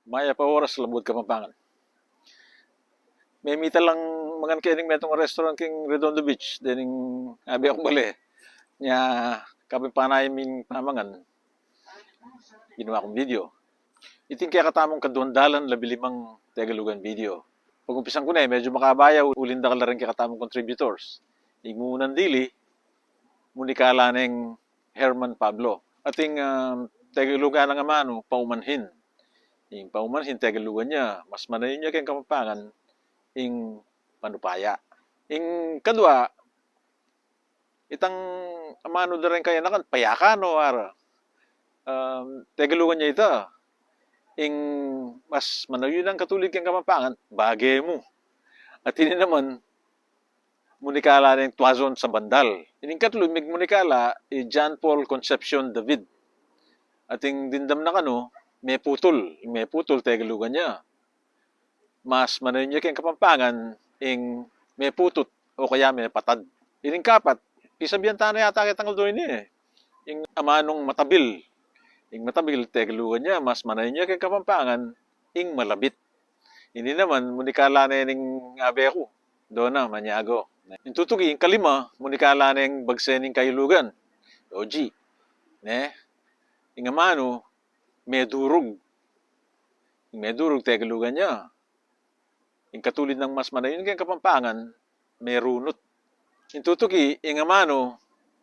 Maya pa oras labot Kapampangan. May mita lang mangan kining metong restaurant king Redondo Beach dening abi ako bali nya kape panay ming pamangan ginawa kong video. Iting kaya katamong kadundalan labilimang Tagalugan video. Pag umpisan ko na medyo makabayaw ulinda ka rin kaya katamong contributors. Ingunan dili munikala ng Herman Pablo. Ating Tagalugan nga mano paumanhin. Yung paumanhin Tagalugan niya mas manayon niya kayong Kapampangan ing panupaya. Ing kadwa, itang amano da rin kaya nakan, payakano ara. Tagalugan niya ito. Ing mas manayon ang katulig kang Kapampangan, bagay mo. At ini naman, munikala ng tuwazon sa bandal. Ining katulog, mig munikala, John Paul Concepcion David. At ing dindam na kano, may putol, Tagalugan niya. Mas manayon niya kayong Kapampangan ing may putot o kaya may patad. Ining kapat, isabihan tayo yata kitang doon niya ing amanong matabil. Ing matabil, Tagalugan niya, mas manayon niya kayong Kapampangan ing malabit. Hindi naman, munikala na yung abe ako. Doon na, manyago. Yung tutugi, yung kalima, munikala na yung bagsening Kayulugan. OG. Ne? Yung amano, may durog. Yung may durog, Tagalugan niya. Yung katulid ng mas manayon kayong Kapampangan, may runot. Yung tutuki, yung amano,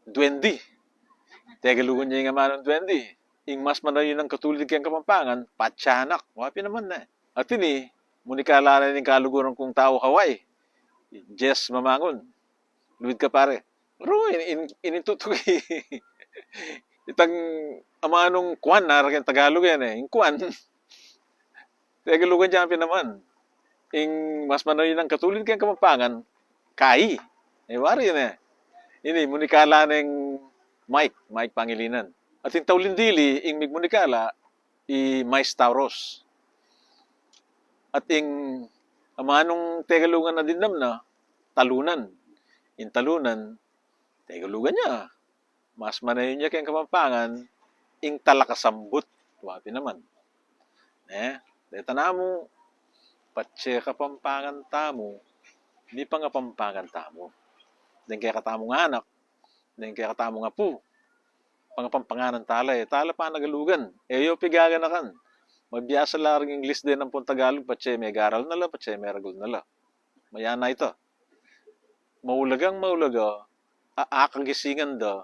duwendi. Tagalugan niya yung amano, duwendi. Yung mas manayon ng katulid kayong Kapampangan, patsanak. Wapi naman na. At ini, munikala na yung kaluguran kong tao kaway. Jess Mamangon. Luwid ka pare. Pero inintutuki. Itang amanong kwan, narakin Tagalog yan eh. Yung kwan, Tagalugan niya naman. Ing mas manayon ng katulid kayong Kapampangan, kai. Wari yun eh. Ini, munikala ng Mike Pangilinan. At yung Taulindili, ing mig munikala, Mais Tauros. At ing amanong Tagalugan na din na, Talunan. In Talunan, Tagalugan niya. Mas manayon niya kayong Kapampangan, ing Talakasambut. Wapi naman. Deta na mo, patse Kapampangan tamo, di pa nga Pampangan tamo. Den kaya katamo nga anak, den kaya katamo nga po. Pangapampanganan tala tala pa nagalugan. Yo pigaga na kan. Mabiyasa lang English din ang Tagalog, patse may garal nala, patse may ragul nala. Maya na ito. Maulaga, aakagisingan da,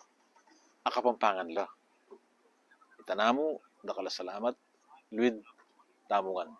akapampangan la. Itanamo, dakala salamat, Luid, tamungan.